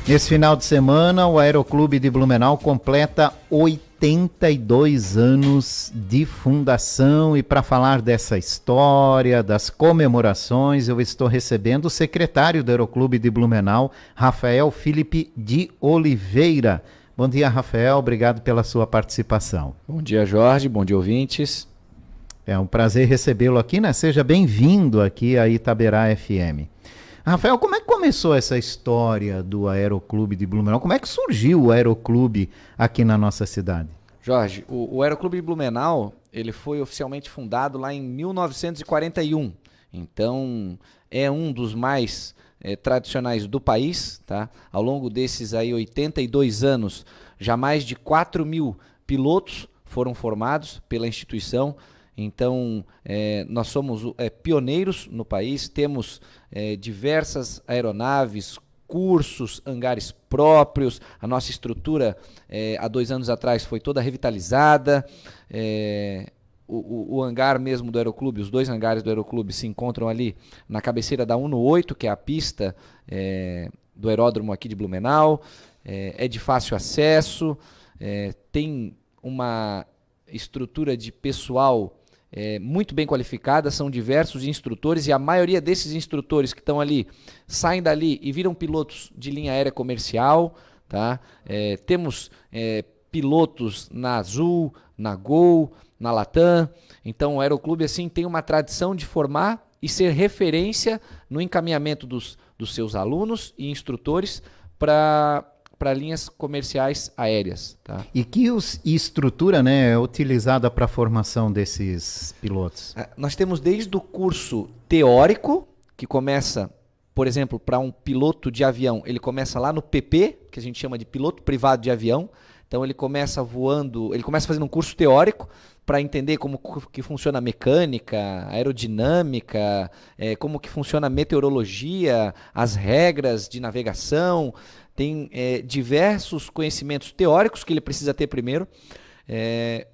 Nesse final de semana, o Aeroclube de Blumenau completa 82 anos de fundação, e para falar dessa história, das comemorações, eu estou recebendo o secretário do Aeroclube de Blumenau, Rafael Felipe de Oliveira. Bom dia, Rafael, obrigado pela sua participação. Bom dia, Jorge, bom dia, ouvintes. É um prazer recebê-lo aqui, né? Seja bem-vindo aqui a Itaberá FM. Rafael, como é que começou essa história do Aeroclube de Blumenau? Como é que surgiu o Aeroclube aqui na nossa cidade? Jorge, o Aeroclube de Blumenau, ele foi oficialmente fundado lá em 1941. Então, é um dos mais tradicionais do país, tá? Ao longo desses aí 82 anos, já mais de 4.000 pilotos foram formados pela instituição. Então, nós somos pioneiros no país, temos diversas aeronaves, cursos, hangares próprios. A nossa estrutura, há 2 anos atrás, foi toda revitalizada. O hangar mesmo do Aeroclube, os 2 hangares do Aeroclube se encontram ali na cabeceira da 108, que é a pista do aeródromo aqui de Blumenau. É de fácil acesso, tem uma estrutura de pessoal muito bem qualificada, são diversos instrutores, e a maioria desses instrutores que estão ali saem dali e viram pilotos de linha aérea comercial, tá? Temos pilotos na Azul, na Gol, na Latam. Então o Aeroclube assim tem uma tradição de formar e ser referência no encaminhamento dos seus alunos e instrutores para linhas comerciais aéreas. Tá? E que estrutura, né, é utilizada para a formação desses pilotos? Nós temos desde o curso teórico, que começa, por exemplo, para um piloto de avião, ele começa lá no PP, que a gente chama de piloto privado de avião. Então ele começa voando, ele começa fazendo um curso teórico para entender como que funciona a mecânica, aerodinâmica, como que funciona a meteorologia, as regras de navegação. Tem diversos conhecimentos teóricos que ele precisa ter primeiro.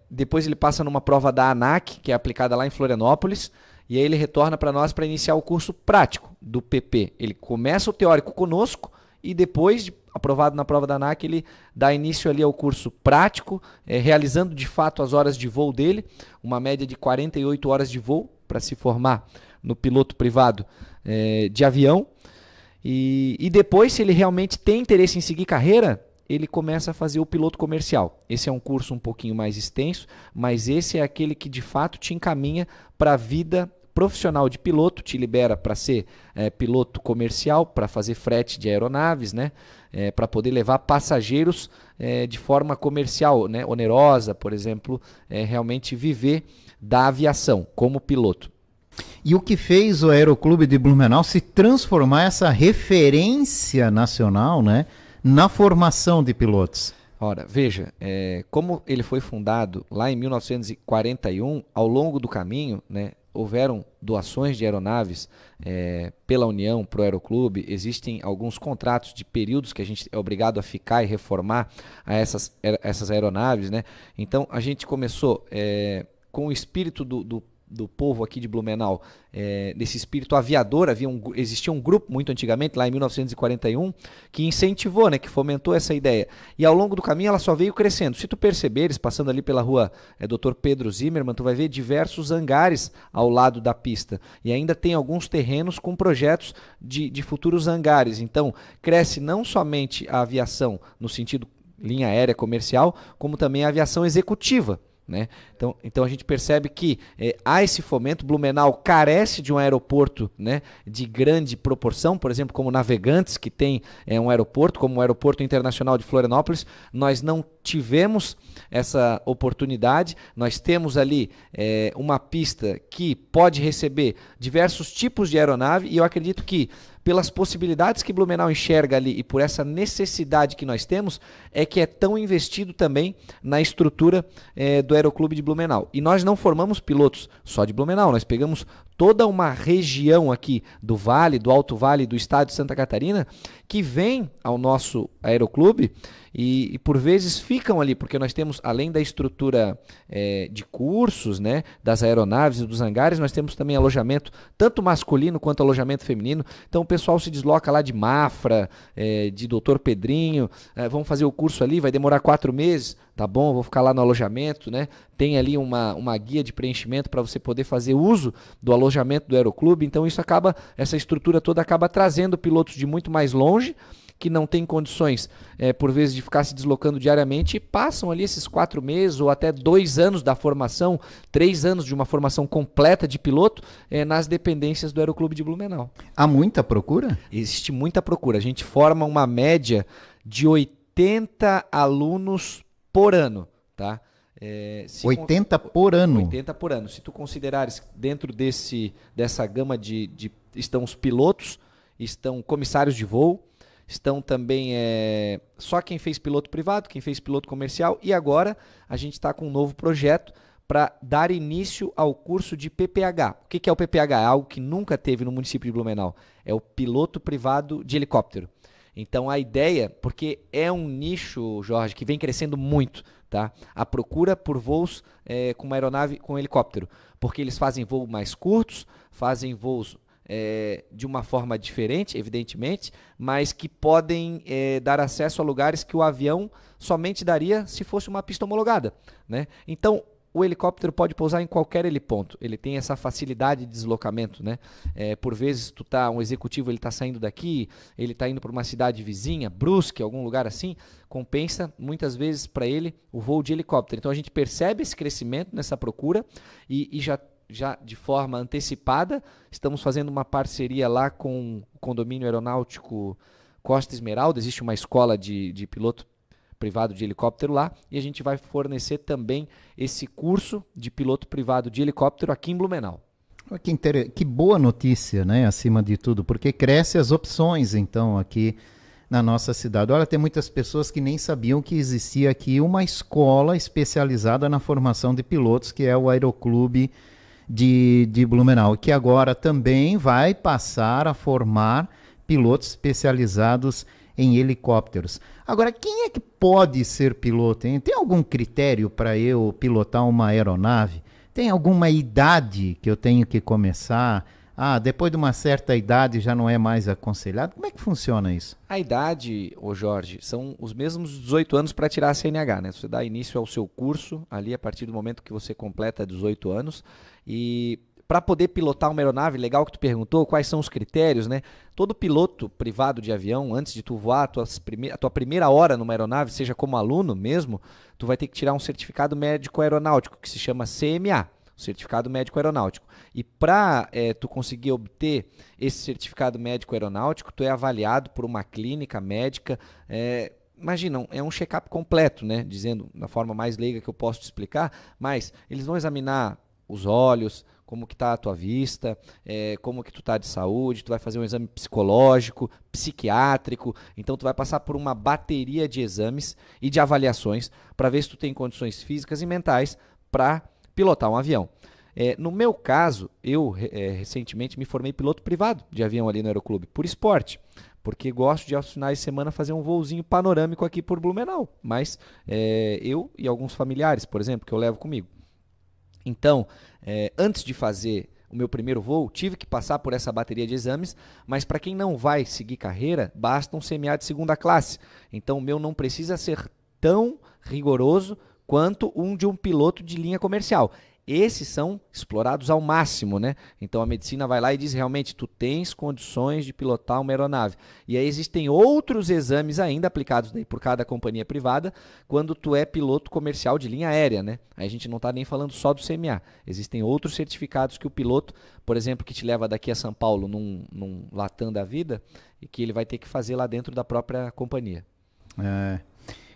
Depois ele passa numa prova da ANAC, que é aplicada lá em Florianópolis, e aí ele retorna para nós para iniciar o curso prático do PP. Ele começa o teórico conosco e depois, aprovado na prova da ANAC, ele dá início ali ao curso prático, realizando de fato as horas de voo dele, uma média de 48 horas de voo para se formar no piloto privado de avião. E depois, se ele realmente tem interesse em seguir carreira, ele começa a fazer o piloto comercial. Esse é um curso um pouquinho mais extenso, mas esse é aquele que de fato te encaminha para a vida profissional de piloto, te libera para ser piloto comercial, para fazer frete de aeronaves, né? Para poder levar passageiros de forma comercial, né? Onerosa, por exemplo, realmente viver da aviação como piloto. E o que fez o Aeroclube de Blumenau se transformar essa referência nacional, né, na formação de pilotos? Ora, veja, como ele foi fundado lá em 1941, ao longo do caminho, né, houveram doações de aeronaves pela União para o Aeroclube. Existem alguns contratos de períodos que a gente é obrigado a ficar e reformar a essas aeronaves, né? Então a gente começou com o espírito do povo aqui de Blumenau, desse espírito aviador. Existia um grupo muito antigamente, lá em 1941, que incentivou, né, que fomentou essa ideia. E ao longo do caminho ela só veio crescendo. Se tu perceberes, passando ali pela rua Dr. Pedro Zimmermann, tu vai ver diversos hangares ao lado da pista. E ainda tem alguns terrenos com projetos de futuros hangares. Então, cresce não somente a aviação no sentido linha aérea comercial, como também a aviação executiva. Né? Então a gente percebe que há esse fomento. Blumenau carece de um aeroporto, né, de grande proporção, por exemplo, como Navegantes, que tem um aeroporto, como o Aeroporto Internacional de Florianópolis. Nós não tivemos essa oportunidade. Nós temos ali uma pista que pode receber diversos tipos de aeronave, e eu acredito que pelas possibilidades que Blumenau enxerga ali e por essa necessidade que nós temos, é que é tão investido também na estrutura do Aeroclube de Blumenau. E nós não formamos pilotos só de Blumenau, nós pegamos toda uma região aqui do Vale, do Alto Vale do estado de Santa Catarina, que vem ao nosso aeroclube e por vezes ficam ali, porque nós temos, além da estrutura de cursos, né, das aeronaves e dos hangares, nós temos também alojamento, tanto masculino quanto alojamento feminino. Então o pessoal se desloca lá de Mafra, de Doutor Pedrinho, vamos fazer o curso ali, vai demorar 4 meses, tá bom, vou ficar lá no alojamento, né? Tem ali uma guia de preenchimento para você poder fazer uso do alojamento do aeroclube. Então essa estrutura toda acaba trazendo pilotos de muito mais longe, que não tem condições, por vezes, de ficar se deslocando diariamente, e passam ali esses 4 meses ou até 2 anos da formação, 3 anos de uma formação completa de piloto, nas dependências do Aeroclube de Blumenau. Há muita procura? Existe muita procura. A gente forma uma média de 80 alunos por ano, tá? 80 por ano? 80 por ano. Se tu considerares dentro dessa gama estão os pilotos, estão comissários de voo, estão também só quem fez piloto privado, quem fez piloto comercial, e agora a gente está com um novo projeto para dar início ao curso de PPH. O que é o PPH? É algo que nunca teve no município de Blumenau. É o piloto privado de helicóptero. Então a ideia, porque é um nicho, Jorge, que vem crescendo muito, tá? A procura por voos com uma aeronave com helicóptero, porque eles fazem voos mais curtos, fazem voos de uma forma diferente, evidentemente, mas que podem dar acesso a lugares que o avião somente daria se fosse uma pista homologada, né? Então, o helicóptero pode pousar em qualquer heliponto, ele tem essa facilidade de deslocamento, né? Por vezes, um executivo está saindo daqui, ele está indo para uma cidade vizinha, Brusque, algum lugar assim, compensa muitas vezes para ele o voo de helicóptero. Então, a gente percebe esse crescimento nessa procura e já de forma antecipada, estamos fazendo uma parceria lá com o condomínio aeronáutico Costa Esmeralda. Existe uma escola de piloto privado de helicóptero lá, e a gente vai fornecer também esse curso de piloto privado de helicóptero aqui em Blumenau. Que boa notícia, né, acima de tudo, porque cresce as opções, então, aqui na nossa cidade. Olha, tem muitas pessoas que nem sabiam que existia aqui uma escola especializada na formação de pilotos, que é o Aeroclube de Blumenau, que agora também vai passar a formar pilotos especializados em helicópteros. Agora, quem é que pode ser piloto, hein? Tem algum critério para eu pilotar uma aeronave? Tem alguma idade que eu tenho que começar? Depois de uma certa idade já não é mais aconselhado? Como é que funciona isso? A idade, Jorge, são os mesmos 18 anos para tirar a CNH, né? Você dá início ao seu curso ali a partir do momento que você completa 18 anos. E para poder pilotar uma aeronave, legal que tu perguntou, quais são os critérios, né? Todo piloto privado de avião, antes de tu voar a tua primeira hora numa aeronave, seja como aluno mesmo, tu vai ter que tirar um certificado médico aeronáutico, que se chama CMA, Certificado Médico Aeronáutico. E para tu conseguir obter esse certificado médico aeronáutico, tu é avaliado por uma clínica médica. Imagina, é um check-up completo, né? Dizendo da forma mais leiga que eu posso te explicar, mas eles vão examinar os olhos, como que está a tua vista, como que tu está de saúde, tu vai fazer um exame psicológico, psiquiátrico, então tu vai passar por uma bateria de exames e de avaliações para ver se tu tem condições físicas e mentais para pilotar um avião. No meu caso, eu recentemente me formei piloto privado de avião ali no Aeroclube, por esporte, porque gosto de aos finais de semana fazer um voozinho panorâmico aqui por Blumenau, mas eu e alguns familiares, por exemplo, que eu levo comigo. Então, antes de fazer o meu primeiro voo, tive que passar por essa bateria de exames, mas para quem não vai seguir carreira, basta um CMA de segunda classe. Então, o meu não precisa ser tão rigoroso quanto um de um piloto de linha comercial. Esses são explorados ao máximo, né? Então a medicina vai lá e diz realmente tu tens condições de pilotar uma aeronave. E aí existem outros exames ainda aplicados daí por cada companhia privada quando tu é piloto comercial de linha aérea, né? Aí a gente não está nem falando só do CMA. Existem outros certificados que o piloto, por exemplo, que te leva daqui a São Paulo num Latam da vida, e que ele vai ter que fazer lá dentro da própria companhia.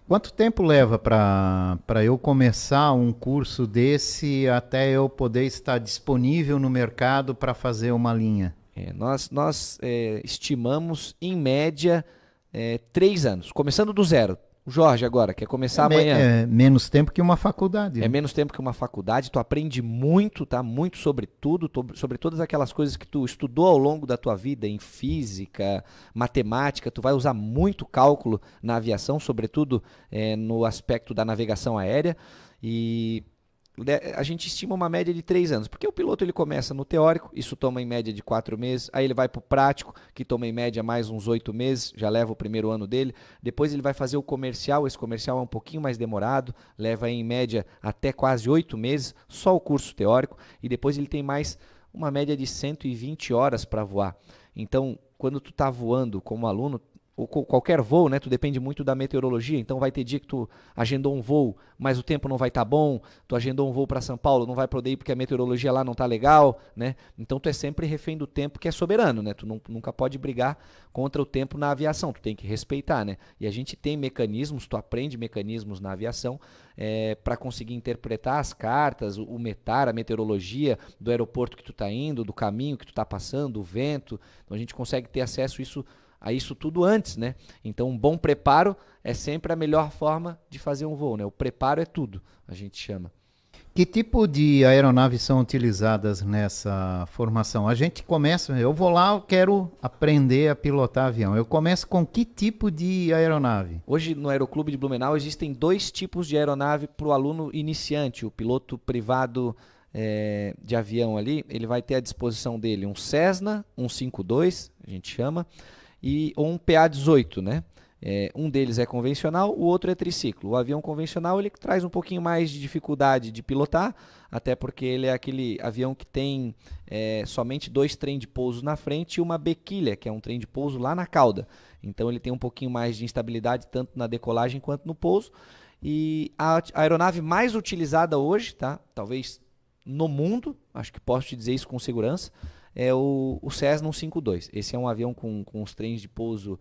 Quanto tempo leva para eu começar um curso desse até eu poder estar disponível no mercado para fazer uma linha? Nós estimamos, em média, 3 anos, começando do zero. O Jorge agora, quer começar É, amanhã. é menos tempo que uma faculdade. É Né? menos tempo que uma faculdade, tu aprende muito, tá? Muito sobre tudo, sobre todas aquelas coisas que tu estudou ao longo da tua vida, em física, matemática, tu vai usar muito cálculo na aviação, sobretudo no aspecto da navegação aérea. E a gente estima uma média de 3 anos, porque o piloto ele começa no teórico, isso toma em média de 4 meses, aí ele vai para o prático, que toma em média mais uns 8 meses, já leva o primeiro ano dele, depois ele vai fazer o comercial, esse comercial é um pouquinho mais demorado, leva em média até quase 8 meses, só o curso teórico, e depois ele tem mais uma média de 120 horas para voar. Então, quando tu está voando como aluno, ou qualquer voo, né? Tu depende muito da meteorologia, então vai ter dia que tu agendou um voo, mas o tempo não vai estar bom, tu agendou um voo para São Paulo, não vai poder ir porque a meteorologia lá não está legal, né? Então tu é sempre refém do tempo que é soberano, né? Tu nunca pode brigar contra o tempo na aviação, tu tem que respeitar, né? E a gente tem mecanismos, tu aprende mecanismos na aviação para conseguir interpretar as cartas, o METAR, a meteorologia do aeroporto que tu está indo, do caminho que tu está passando, o vento, então a gente consegue ter acesso a isso tudo antes, né? Então, um bom preparo é sempre a melhor forma de fazer um voo, né? O preparo é tudo, a gente chama. Que tipo de aeronaves são utilizadas nessa formação? A gente começa, eu vou lá, eu quero aprender a pilotar avião. Eu começo com que tipo de aeronave? Hoje, no Aeroclube de Blumenau, existem 2 tipos de aeronave para o aluno iniciante. O piloto privado de avião ali, ele vai ter à disposição dele um Cessna 152, a gente chama, ou um PA-18, né? Um deles é convencional, o outro é triciclo. O avião convencional ele traz um pouquinho mais de dificuldade de pilotar, até porque ele é aquele avião que tem somente 2 trem de pouso na frente e uma bequilha, que é um trem de pouso lá na cauda. Então ele tem um pouquinho mais de instabilidade tanto na decolagem quanto no pouso. E a aeronave mais utilizada hoje, tá? Talvez no mundo, acho que posso te dizer isso com segurança, é o Cessna 152. Esse é um avião com os trens de pouso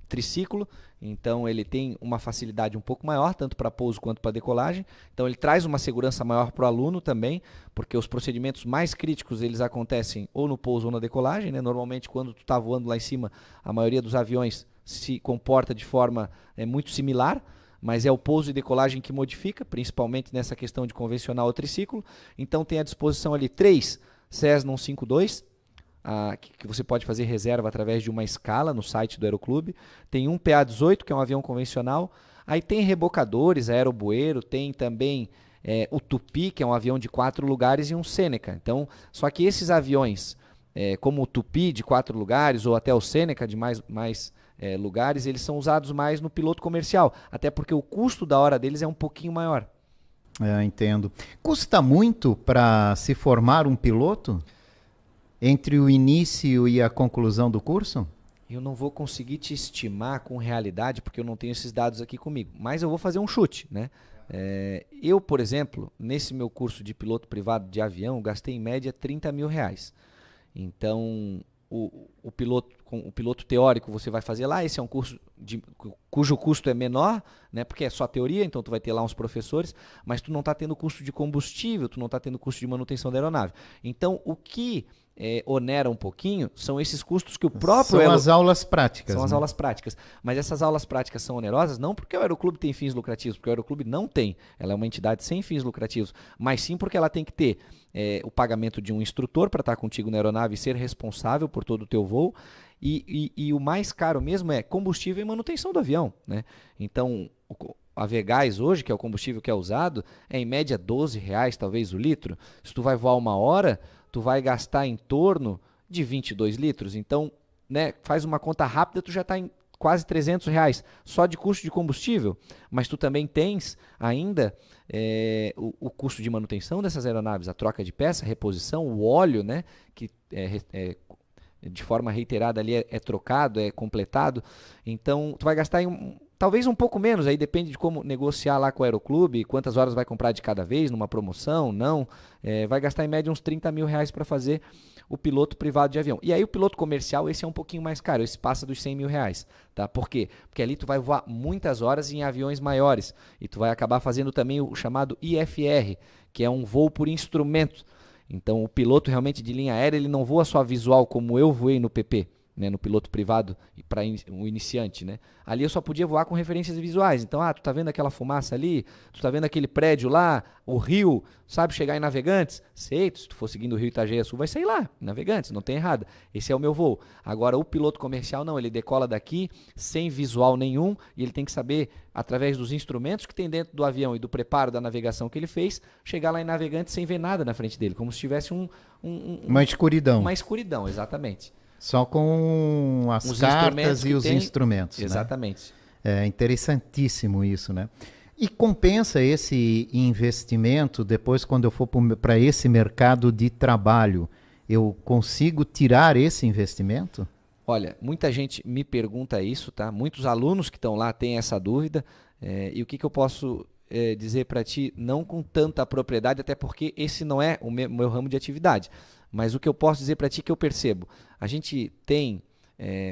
triciclo, então ele tem uma facilidade um pouco maior, tanto para pouso quanto para decolagem. Então ele traz uma segurança maior para o aluno também, porque os procedimentos mais críticos eles acontecem ou no pouso ou na decolagem, né? Normalmente quando tu está voando lá em cima, a maioria dos aviões se comporta de forma muito similar, mas é o pouso e decolagem que modifica, principalmente nessa questão de convencional ou triciclo. Então tem à disposição ali 3 Cessna 152, que você pode fazer reserva através de uma escala no site do Aeroclube. Tem um PA-18, que é um avião convencional. Aí tem rebocadores, aerobueiro, tem também o Tupi, que é um avião de 4 lugares, e um Seneca. Então, só que esses aviões, como o Tupi de 4 lugares, ou até o Seneca de mais lugares, eles são usados mais no piloto comercial, até porque o custo da hora deles é um pouquinho maior. Entendo. Custa muito para se formar um piloto? Entre o início e a conclusão do curso? Eu não vou conseguir te estimar com realidade, porque eu não tenho esses dados aqui comigo. Mas eu vou fazer um chute, né? Eu, por exemplo, nesse meu curso de piloto privado de avião, gastei em média R$30 mil. Então, o piloto teórico você vai fazer lá, esse é um curso cujo custo é menor, né, porque é só teoria, então tu vai ter lá uns professores, mas tu não está tendo custo de combustível, tu não está tendo custo de manutenção da aeronave. Então, o que onera um pouquinho são esses custos que o próprio... São as aulas práticas. São as né? aulas práticas. Mas essas aulas práticas são onerosas não porque o Aeroclube tem fins lucrativos, porque o Aeroclube não tem. Ela é uma entidade sem fins lucrativos, mas sim porque ela tem que ter o pagamento de um instrutor para estar contigo na aeronave e ser responsável por todo o teu voo. E o mais caro mesmo é combustível e manutenção do avião, né? Então, a Vegás hoje, que é o combustível que é usado, é em média R$12 talvez o litro. Se tu vai voar 1 hora, tu vai gastar em torno de 22 litros. Então, né, faz uma conta rápida, tu já está em quase R$300 só de custo de combustível. Mas tu também tens ainda o custo de manutenção dessas aeronaves, a troca de peça, a reposição, o óleo, né, que de forma reiterada ali é trocado, é completado. Então, tu vai gastar talvez um pouco menos, aí depende de como negociar lá com o Aeroclube, quantas horas vai comprar de cada vez, numa promoção, não. Vai gastar em média uns R$30 mil para fazer o piloto privado de avião. E aí o piloto comercial, esse é um pouquinho mais caro, esse passa dos R$100 mil. Tá? Por quê? Porque ali tu vai voar muitas horas em aviões maiores e tu vai acabar fazendo também o chamado IFR, que é um voo por instrumento. Então o piloto realmente de linha aérea, ele não voa só visual como eu voei no PP. né, no piloto privado para o iniciante, né? Ali eu só podia voar com referências visuais. Então, tu tá vendo aquela fumaça ali? Tu tá vendo aquele prédio lá? O rio, sabe chegar em Navegantes? Sei, se tu for seguindo o rio Itajaí-Açu, vai sair lá, Navegantes, não tem errado. Esse é o meu voo. Agora, o piloto comercial não, ele decola daqui sem visual nenhum e ele tem que saber, através dos instrumentos que tem dentro do avião e do preparo da navegação que ele fez, chegar lá em Navegantes sem ver nada na frente dele, como se tivesse uma escuridão. Uma escuridão, exatamente. Só com as cartas e os instrumentos. Exatamente. Né? É interessantíssimo isso, né? E compensa esse investimento depois quando eu for para esse mercado de trabalho? Eu consigo tirar esse investimento? Olha, muita gente me pergunta isso, tá? Muitos alunos que estão lá têm essa dúvida. E o que eu posso dizer para ti, não com tanta propriedade, até porque esse não é o meu ramo de atividade. Mas o que eu posso dizer para ti que eu percebo, a gente tem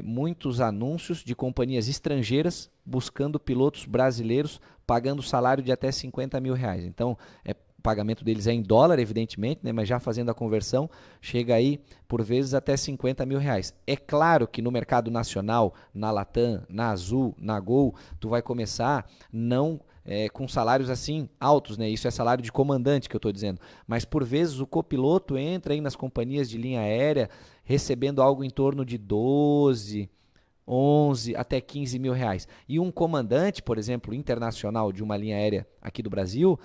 muitos anúncios de companhias estrangeiras buscando pilotos brasileiros pagando salário de até 50 mil reais. Então, o pagamento deles é em dólar, evidentemente, né? Mas já fazendo a conversão, chega aí, por vezes, até 50 mil reais. É claro que no mercado nacional, na Latam, na Azul, na Gol, tu vai começar não com salários assim altos, né? Isso é salário de comandante que eu estou dizendo. Mas por vezes o copiloto entra aí nas companhias de linha aérea recebendo algo em torno de 12, 11 até 15 mil reais. E um comandante, por exemplo, internacional de uma linha aérea aqui do Brasil,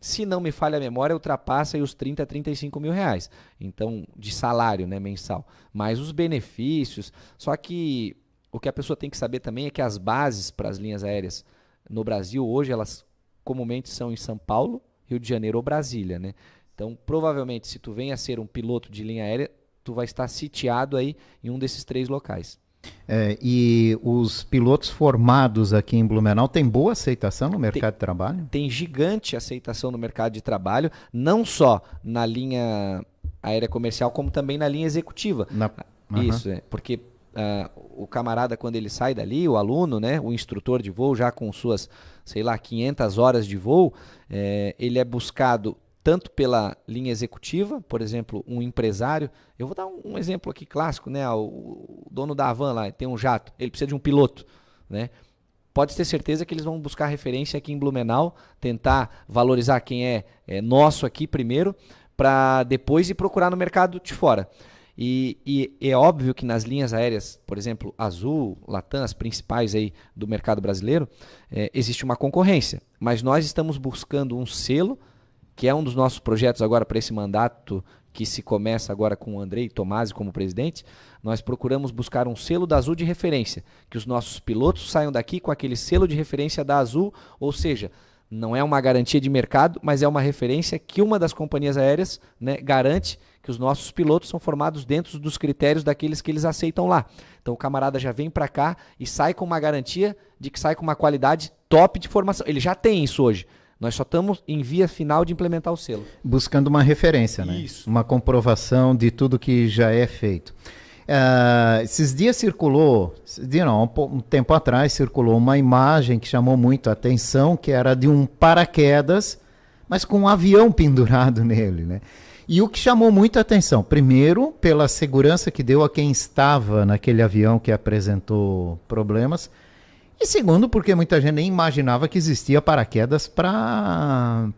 se não me falha a memória, ultrapassa aí os 30 a 35 mil reais. Então, de salário, né, mensal. Mas os benefícios. Só que o que a pessoa tem que saber também é que as bases para as linhas aéreas no Brasil, hoje, elas comumente são em São Paulo, Rio de Janeiro ou Brasília, né? Então, provavelmente, se tu vem a ser um piloto de linha aérea, tu vai estar sitiado aí em um desses 3 locais. E os pilotos formados aqui em Blumenau têm boa aceitação no mercado de trabalho? Tem gigante aceitação no mercado de trabalho, não só na linha aérea comercial, como também na linha executiva. Isso, porque o camarada, quando ele sai dali, o aluno, né, o instrutor de voo, já com suas, sei lá, 500 horas de voo, ele é buscado tanto pela linha executiva, por exemplo, um empresário. Eu vou dar um exemplo aqui clássico, né? O dono da Havan lá tem um jato, ele precisa de um piloto, né? Pode ter certeza que eles vão buscar referência aqui em Blumenau, tentar valorizar quem é nosso aqui primeiro, para depois ir procurar no mercado de fora. E é óbvio que nas linhas aéreas, por exemplo, Azul, Latam, as principais aí do mercado brasileiro, existe uma concorrência. Mas nós estamos buscando um selo, que é um dos nossos projetos agora para esse mandato que se começa agora com o Andrei Tomasi como presidente. Nós procuramos buscar um selo da Azul de referência, que os nossos pilotos saiam daqui com aquele selo de referência da Azul, ou seja, não é uma garantia de mercado, mas é uma referência que uma das companhias aéreas, né, garante que os nossos pilotos são formados dentro dos critérios daqueles que eles aceitam lá. Então o camarada já vem para cá e sai com uma garantia de que sai com uma qualidade top de formação. Ele já tem isso hoje. Nós só estamos em via final de implementar o selo. Buscando uma referência, né? Isso. Uma comprovação de tudo que já é feito. Esses dias circulou, um tempo atrás, circulou uma imagem que chamou muito a atenção, que era de um paraquedas, mas com um avião pendurado nele, né? E o que chamou muito a atenção, primeiro, pela segurança que deu a quem estava naquele avião que apresentou problemas, e segundo, porque muita gente nem imaginava que existia paraquedas para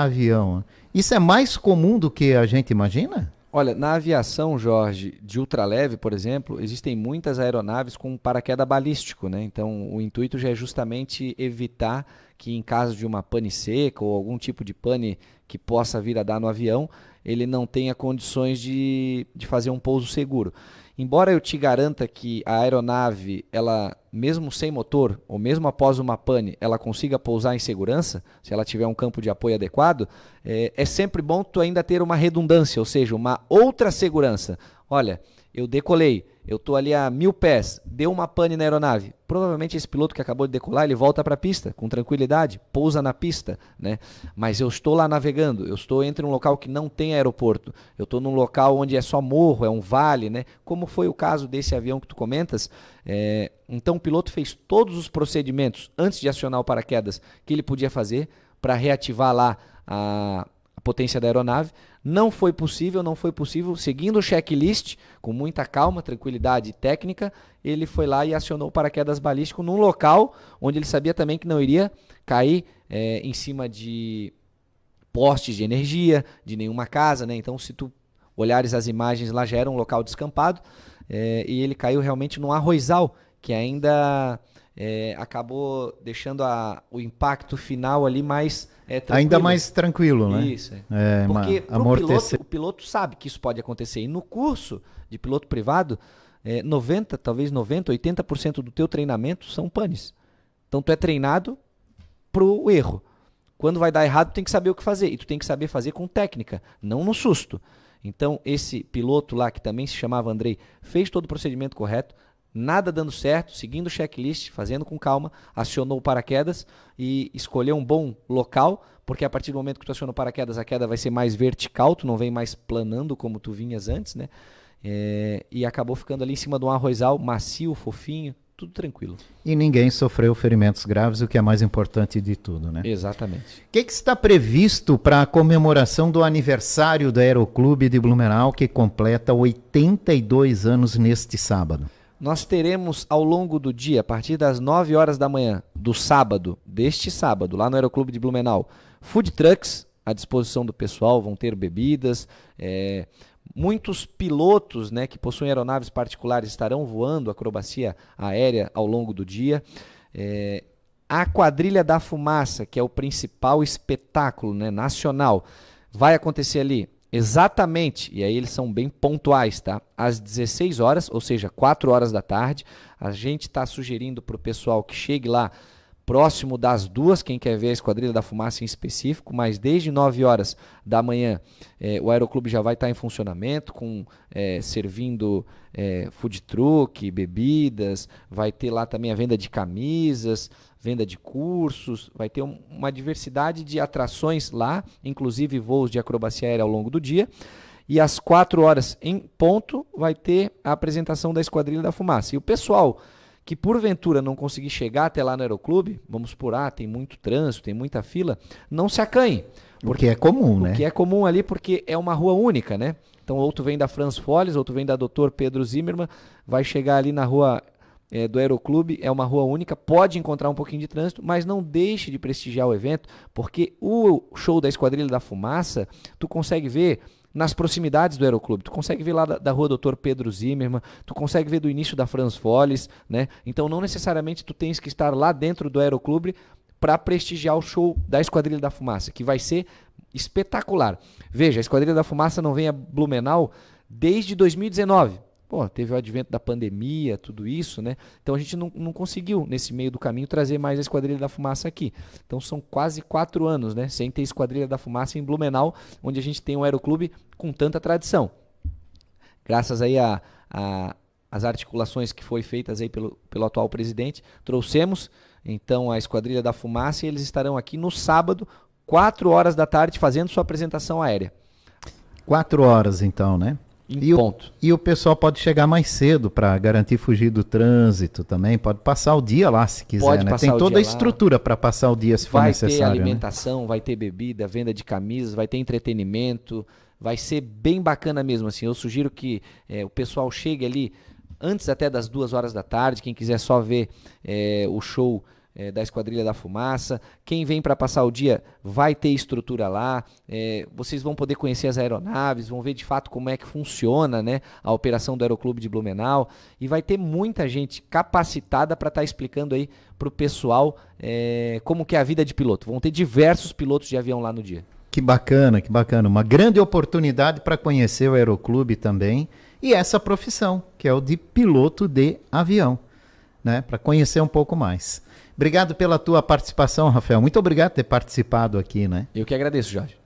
avião. Isso é mais comum do que a gente imagina? Olha, na aviação, Jorge, de ultraleve, por exemplo, existem muitas aeronaves com paraquedas balístico, né? Então, o intuito já é justamente evitar que, em caso de uma pane seca ou algum tipo de pane que possa vir a dar no avião, ele não tenha condições de fazer um pouso seguro. Embora eu te garanta que a aeronave, ela, mesmo sem motor, ou mesmo após uma pane, ela consiga pousar em segurança, se ela tiver um campo de apoio adequado, é sempre bom tu ainda ter uma redundância, ou seja, uma outra segurança. Olha, eu decolei, eu estou ali a 1000 pés, deu uma pane na aeronave. Provavelmente esse piloto que acabou de decolar, ele volta para a pista com tranquilidade, pousa na pista, né? Mas eu estou lá navegando, eu estou entre um local que não tem aeroporto, eu estou num local onde é só morro, é um vale, né? Como foi o caso desse avião que tu comentas. Então o piloto fez todos os procedimentos antes de acionar o paraquedas que ele podia fazer para reativar lá a potência da aeronave. Não foi possível, seguindo o checklist, com muita calma, tranquilidade técnica, ele foi lá e acionou o paraquedas balístico num local onde ele sabia também que não iria cair em cima de postes de energia, de nenhuma casa, né? Então, se tu olhares as imagens, lá já era um local descampado, e ele caiu realmente num arrozal, que ainda acabou deixando o impacto final ali mais tranquilo. Ainda mais tranquilo, né? Isso. Porque o piloto sabe que isso pode acontecer. E no curso de piloto privado, 90%, 80% do teu treinamento são panes. Então, tu é treinado pro erro. Quando vai dar errado, tu tem que saber o que fazer. E tu tem que saber fazer com técnica, não no susto. Então, esse piloto lá, que também se chamava Andrei, fez todo o procedimento correto, nada dando certo, seguindo o checklist, fazendo com calma, acionou o paraquedas e escolheu um bom local, porque a partir do momento que tu aciona o paraquedas, a queda vai ser mais vertical, tu não vem mais planando como tu vinhas antes, né? E acabou ficando ali em cima de um arrozal macio, fofinho, tudo tranquilo. E ninguém sofreu ferimentos graves, o que é mais importante de tudo, né? Exatamente. O que está previsto para a comemoração do aniversário do Aeroclube de Blumenau, que completa 82 anos neste sábado? Nós teremos ao longo do dia, a partir das 9 horas da manhã do sábado, deste sábado, lá no Aeroclube de Blumenau, food trucks à disposição do pessoal, vão ter bebidas, muitos pilotos, né, que possuem aeronaves particulares estarão voando acrobacia aérea ao longo do dia. A Quadrilha da Fumaça, que é o principal espetáculo, né, nacional, vai acontecer ali exatamente, e aí eles são bem pontuais, tá? Às 16 horas, ou seja, 4 horas da tarde. A gente está sugerindo para o pessoal que chegue lá próximo das 2, quem quer ver a Esquadrilha da Fumaça em específico, mas desde 9 horas da manhã o Aeroclube já vai estar em funcionamento, servindo food truck, bebidas, vai ter lá também a venda de camisas, venda de cursos, vai ter uma diversidade de atrações lá, inclusive voos de acrobacia aérea ao longo do dia. E às 4 horas em ponto vai ter a apresentação da Esquadrilha da Fumaça. E o pessoal que porventura não conseguir chegar até lá no Aeroclube, vamos supor, tem muito trânsito, tem muita fila, não se acanhe. Porque é comum, né? O que é comum ali, porque é uma rua única, né? Então, ou tu vem da Franz Folles, ou tu vem da Dr. Pedro Zimmermann, vai chegar ali na rua do Aeroclube, é uma rua única, pode encontrar um pouquinho de trânsito, mas não deixe de prestigiar o evento, porque o show da Esquadrilha da Fumaça, tu consegue ver nas proximidades do Aeroclube, tu consegue ver lá da rua Dr. Pedro Zimmermann, tu consegue ver do início da Franz Folles, né? Então não necessariamente tu tens que estar lá dentro do Aeroclube para prestigiar o show da Esquadrilha da Fumaça, que vai ser espetacular. Veja, a Esquadrilha da Fumaça não vem a Blumenau desde 2019. Teve o advento da pandemia, tudo isso, né? Então a gente não conseguiu, nesse meio do caminho, trazer mais a Esquadrilha da Fumaça aqui. Então são quase 4 anos, né? Sem ter Esquadrilha da Fumaça em Blumenau, onde a gente tem um aeroclube com tanta tradição. Graças aí às articulações que foi feitas aí pelo atual presidente, trouxemos então a Esquadrilha da Fumaça e eles estarão aqui no sábado, 4 horas da tarde, fazendo sua apresentação aérea. 4 horas então, né? E o pessoal pode chegar mais cedo para garantir fugir do trânsito também, pode passar o dia lá se quiser, né? Tem toda a estrutura para passar o dia se for necessário. Vai ter alimentação, né? Vai ter bebida, venda de camisas, vai ter entretenimento, vai ser bem bacana mesmo, assim. Eu sugiro que o pessoal chegue ali antes até das 2 horas da tarde, quem quiser só ver o show da Esquadrilha da Fumaça. Quem vem para passar o dia vai ter estrutura lá, vocês vão poder conhecer as aeronaves, vão ver de fato como é que funciona, né, a operação do Aeroclube de Blumenau, e vai ter muita gente capacitada para estar explicando aí para o pessoal como que é a vida de piloto. Vão ter diversos pilotos de avião lá no dia. Que bacana, que bacana. Uma grande oportunidade para conhecer o Aeroclube também e essa profissão, que é o de piloto de avião, né, para conhecer um pouco mais. Obrigado pela tua participação, Rafael. Muito obrigado por ter participado aqui, né? Eu que agradeço, Jorge.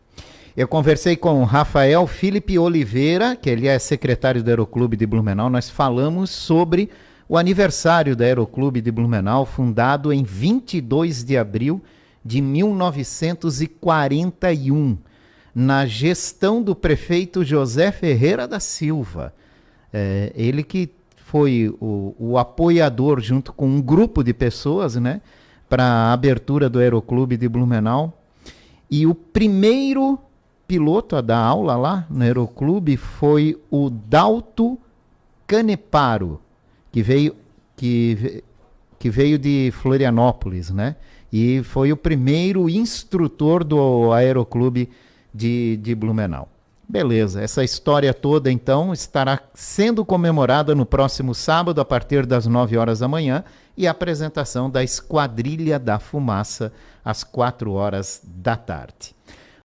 Eu conversei com o Rafael Felipe Oliveira, que ele é secretário do Aeroclube de Blumenau. Nós falamos sobre o aniversário do Aeroclube de Blumenau, fundado em 22 de abril de 1941, na gestão do prefeito José Ferreira da Silva. Ele que foi o apoiador, junto com um grupo de pessoas, né, para a abertura do Aeroclube de Blumenau. E o primeiro piloto a dar aula lá no Aeroclube foi o Dalto Caneparo, que veio de Florianópolis, né? E foi o primeiro instrutor do Aeroclube de Blumenau. Beleza, essa história toda, então, estará sendo comemorada no próximo sábado, a partir das 9 horas da manhã, e a apresentação da Esquadrilha da Fumaça, às 4 horas da tarde.